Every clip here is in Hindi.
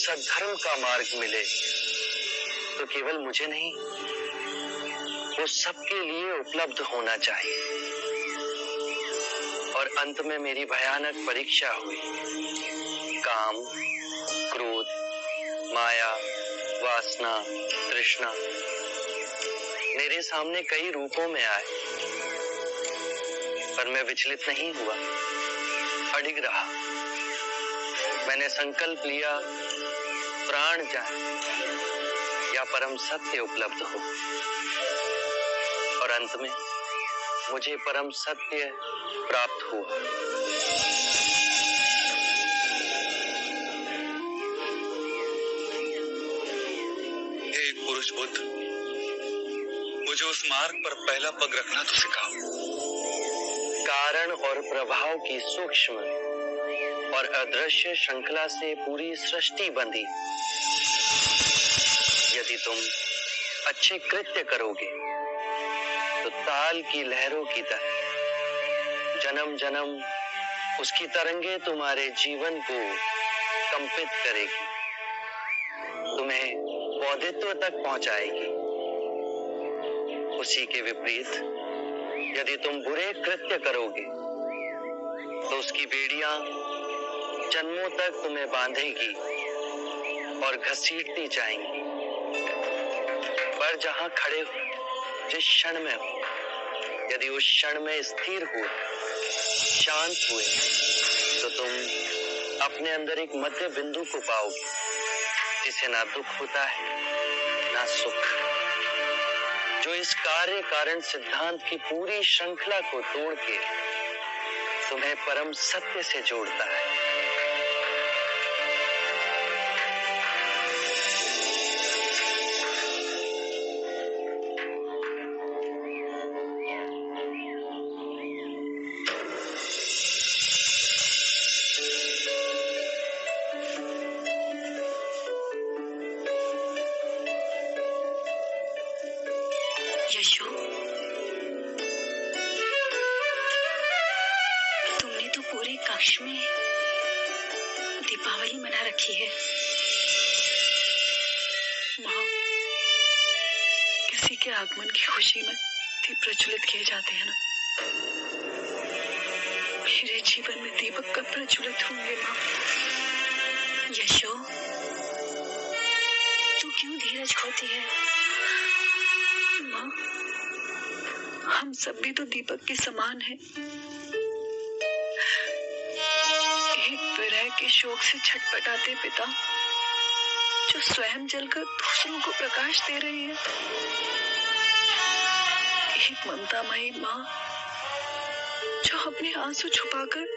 सद्धर्म का मार्ग मिले तो केवल मुझे नहीं, वो सबके लिए उपलब्ध होना चाहिए। और अंत में मेरी भयानक परीक्षा हुई। काम, क्रोध, माया, वासना, तृष्णा मेरे सामने कई रूपों में आए, पर मैं विचलित नहीं हुआ, अडिग रहा। मैंने संकल्प लिया, प्राण जाए या परम सत्य उपलब्ध हो। और अंत में मुझे परम सत्य प्राप्त हुआ। हे पुरुष बुद्ध, मुझे उस मार्ग पर पहला पग रखना तो सिखाओ। कारण और प्रभाव की सूक्ष्म और अदृश्य श्रृंखला से पूरी सृष्टि बंधी। यदि तुम अच्छे कृत्य करोगे तो ताल की लहरों की तरह जन्म जन्म उसकी तरंगे तुम्हारे जीवन को कंपित करेगी, तुम्हें बौद्धित्व तक पहुंचाएगी। उसी के विपरीत यदि तुम बुरे कृत्य करोगे तो उसकी बेड़ियां जन्मों तक तुम्हें बांधेगी और घसीटती जाएंगी। पर जहां खड़े हो, जिस क्षण में हो, यदि उस क्षण में स्थिर हुए, शांत हुए, तो तुम अपने अंदर एक मध्य बिंदु को पाओगे, जिसे ना दुख होता है ना सुख, जो इस कार्य कारण सिद्धांत की पूरी श्रृंखला को तोड़ के तुम्हें परम सत्य से जोड़ता है। यशो, तुमने तो पूरे कक्ष में दीपावली मना रखी है। माँ, किसी के आगमन की खुशी में दीप प्रज्वलित किए जाते हैं ना। मेरे जीवन में दीपक कब प्रज्वलित होंगे माँ? यशो, तू क्यों धीरज खोती है? माँ, हम सब भी तो दीपक के समान हैं। एक विरह के शोक से छटपटाते पिता जो स्वयं जलकर दूसरों को प्रकाश दे रही है। एक ममतामयी माँ जो अपने आंसू छुपाकर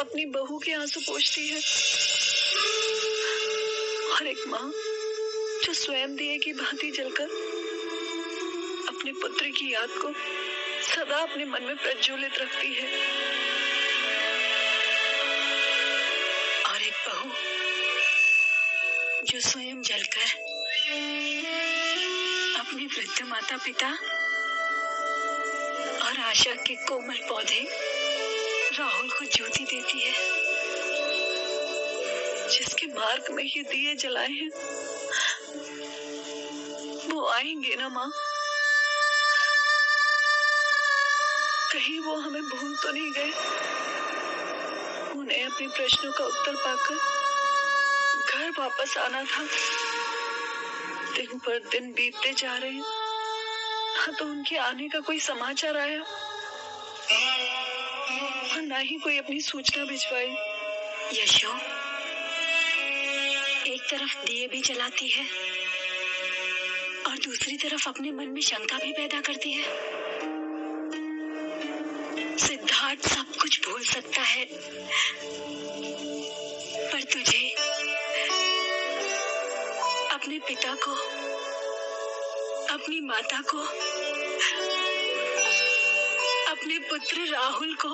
अपनी बहू के आंसू पोंछती है। और एक माँ जो स्वयं दिए की भांति जलकर अपने पुत्र की याद को सदा अपने मन में प्रज्वलित रखती है। और एक बहू जो स्वयं जलकर अपने वृद्ध माता पिता और आशा के कोमल पौधे राहुल को ज्योति देती है। जिसके मार्ग में ये दिए जलाए हैं वो आएंगे ना माँ? कहीं वो हमें भूल तो नहीं गए? उन्हें अपने प्रश्नों का उत्तर पाकर घर वापस आना था। दिन पर दिन बीतते जा रहे हैं, हाँ तो उनके आने का कोई समाचार आया और ना ही कोई अपनी सूचना भिजवाई। यशो, एक तरफ दिए भी जलाती है और दूसरी तरफ अपने मन में शंका भी पैदा करती है। सिद्धार्थ सब कुछ भूल सकता है, पर तुझे अपने पिता को, अपनी माता को, अपने पुत्र राहुल को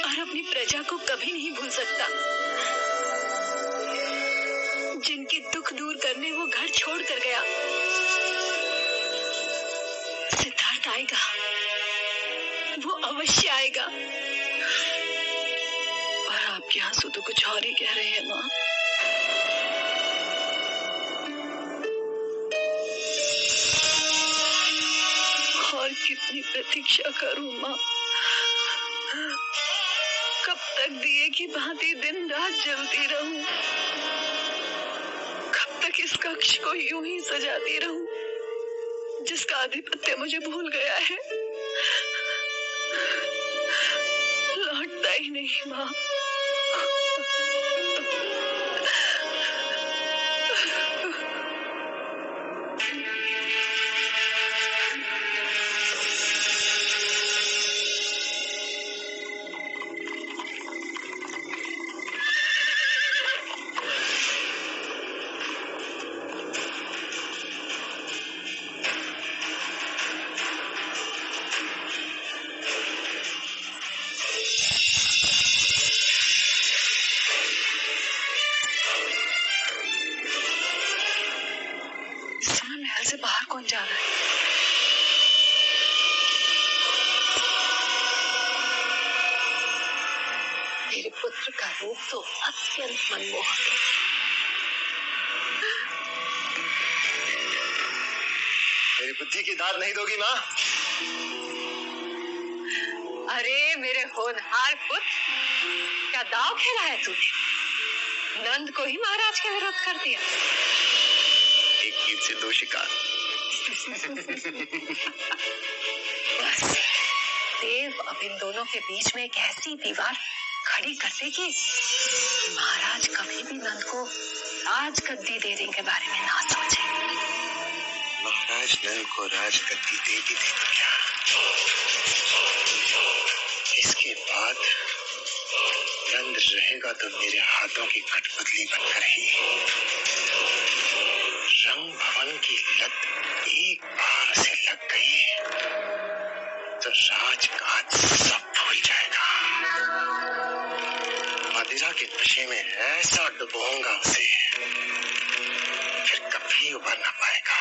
और अपनी प्रजा को कभी नहीं भूल सकता। जिनके दुख दूर करने वो घर छोड़ कर गया। सिद्धार्थ आएगा, वो अवश्य आएगा। और आपके आंसू तो कुछ और ही कह रहे हैं माँ। और कितनी प्रतीक्षा करूं माँ? कब तक दिए की भांति दिन रात जलती रहूं? कब तक इस कक्ष को यूं ही सजाती रहूं जिसका आधिपत्य मुझे भूल गया है? लौटता ही नहीं माँ। महल से बाहर कौन जा रहा है? मेरे पुत्र का रूप तो अत्यंत मनमोहक है। मेरी बुद्धि की दाद नहीं दोगी माँ? अरे मेरे होनहार पुत्र, क्या दाव खेला है तूने? नंद को ही महाराज के विरोध कर दिया। एक तीर से दो शिकार। बस देव अब इन दोनों के बीच में एक ऐसी दीवार खड़ी कर दे कि महाराज कभी भी नंद को राजगद्दी देने के बारे में ना सोचे। महाराज नंद को राजगद्दी दे भी दे तो क्या? इसके बाद नंद रहेगा तो मेरे हाथों की कठपुतली बनकर ही। रंग भवन की लत एक बार उसे लग गई तो राजकाज सब भूल जाएगा। मदिरा के नशे में ऐसा डुबोऊंगा उसे, फिर कभी उभर ना पाएगा।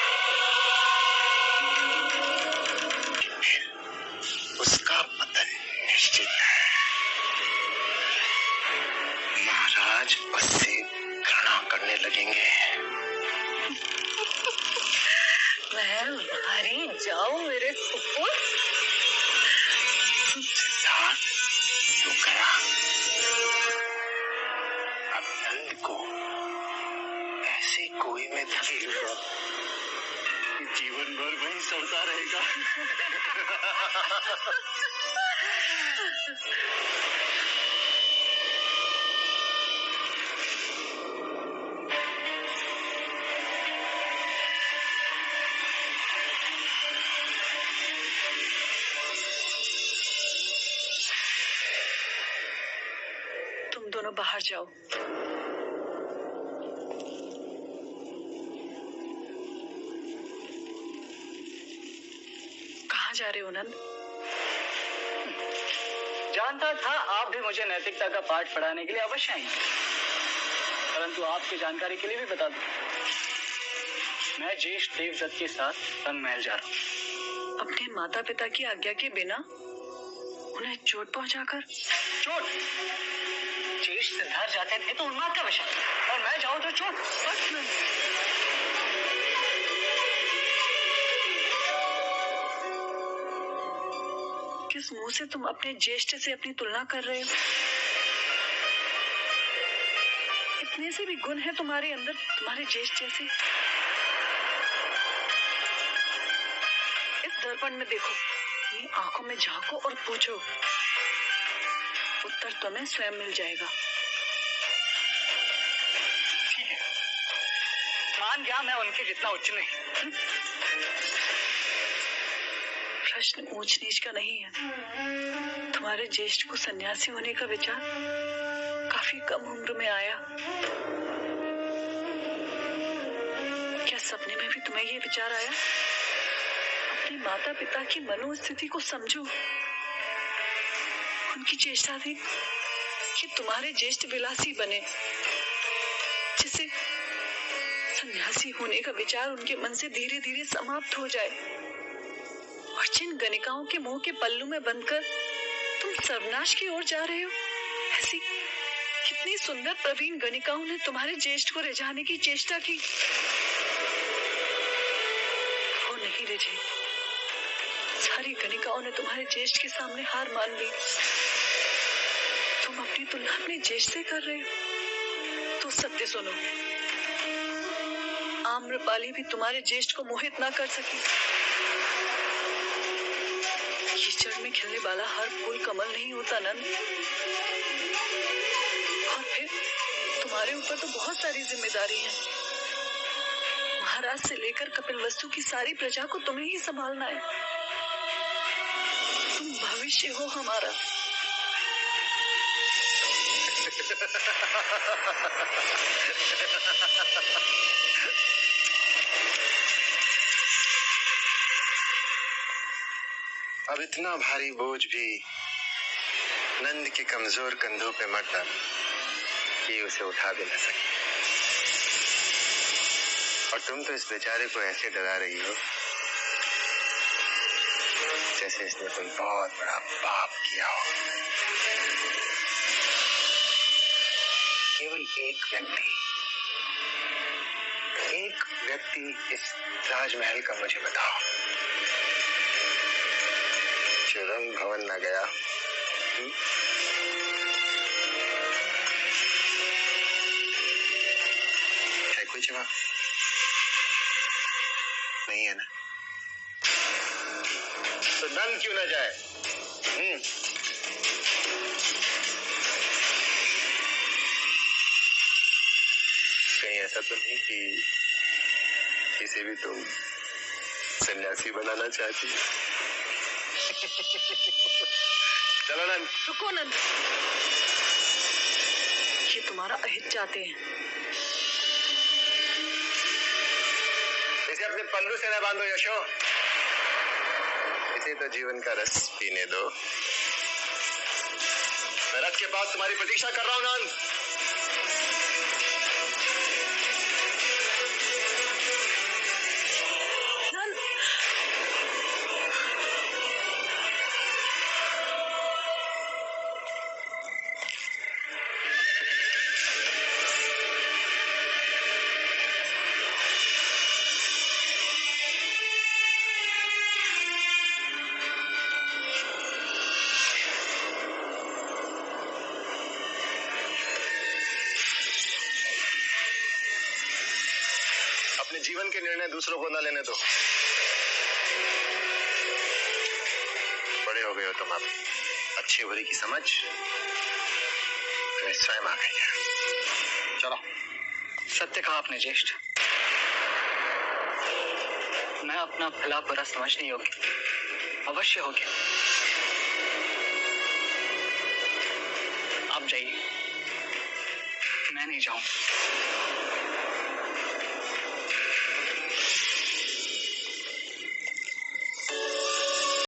फिर उसका पतन निश्चित है। महाराज उससे घृणा करने लगेंगे। मैं मारी जाऊं मेरे सुपुत्र? सिद्धार्थ तो गया। अब नंद को ऐसे कुएं में धकेलूंगा कि जीवन भर वहीं सड़ता रहेगा। तुम दोनों बाहर जाओ। कहाँ जा रहे हो नंद? जानता था आप भी मुझे नैतिकता का पाठ पढ़ाने के लिए अवश्य आएंगे, परंतु आपकी जानकारी के लिए भी बता दूं, मैं ज्येष्ठ देवदत्त के साथ रंग महल जा रहा हूँ। अपने माता पिता की आज्ञा के बिना उन्हें चोट पहुंचाकर? चोट? ज्येष्ठ सिद्धार्थ जाते थे तो उन्माद का विषय, और मैं जाऊं तो चोट? बस नंद, किस मुंह से तुम अपने ज्येष्ठ से अपनी तुलना कर रहे हो? इतने से भी गुण है तुम्हारे अंदर तुम्हारे ज्येष्ठ जैसे। इस दर्पण में देखो, ये आंखों में झांको और पूछो, उत्तर तुम्हें स्वयं मिल जाएगा। ठीक है, मान गया मैं उनके जितना उच्च नहीं। प्रश्न ऊंच नीच का नहीं है। तुम्हारे ज्येष्ठ को सन्यासी होने का विचार काफी कम उम्र में आया। क्या सपने में भी तुम्हें ये विचार आया? अपने माता पिता की मनोस्थिति को समझो। उनकी चेष्टा थी कि तुम्हारे ज्येष्ठ विलासी बने, जिससे सन्यासी होने का विचार उनके मन से धीरे धीरे समाप्त हो जाए। और जिन गणिकाओं के मुंह के पल्लू में बंधकर तुम सर्वनाश की ओर जा रहे हो, ऐसी कि कितनी सुंदर प्रवीण गणिकाओं ने तुम्हारे ज्येष्ठ को रिझाने की चेष्टा की, वो नहीं रिझी। सारी गणिकाओं ने तुम्हारे ज्येष्ठ के सामने हार मान ली। तुम अपनी तुलना अपने ज्येष्ठ से कर रहे हो। तो सत्य सुनो, आम्रपाली भी तुम्हारे ज्येष्ठ को मोहित ना कर सकी। कीचड़ में खिलने वाला हर फूल कमल नहीं होता नंद। और फिर तुम्हारे ऊपर तो बहुत सारी जिम्मेदारी है। महाराज से लेकर कपिलवस्तु की सारी प्रजा को तुम्हें ही संभालना है। तुम भविष्य हो हमारा। अब इतना भारी बोझ भी नंद के कमजोर कंधों पे मत डाल कि उसे उठा भी न सके। और तुम तो इस बेचारे को ऐसे डरा रही हो जैसे इसने कोई बहुत बड़ा पाप किया हो। केवल एक व्यक्ति इस राजमहल का मुझे बताओ जो रंग भवन न गया। है कोई जवाब? नहीं है ना? तो नंद क्यों ना जाए? कहीं ऐसा तो नहीं कि इसे भी तुम सन्यासी बनाना चाहती? चलो नंद। रुको नंद, ये तुम्हारा अहित चाहते हैं। इसे अपने पल्लू से न बांधो यशो, इसे तो जीवन का रस पीने दो। मैं रथ के पास तुम्हारी प्रतीक्षा कर रहा हूं नंद। अपने जीवन के निर्णय दूसरों को न लेने दो। बड़े हो गए हो तुम, अब अच्छी बुरी की समझ तुम्हें स्वयं आ गई है। चलो, सत्य कहा आपने ज्येष्ठ। मैं अपना भला बुरा समझने योग्य अवश्य हो गया। आप जाइए, मैं नहीं जाऊं।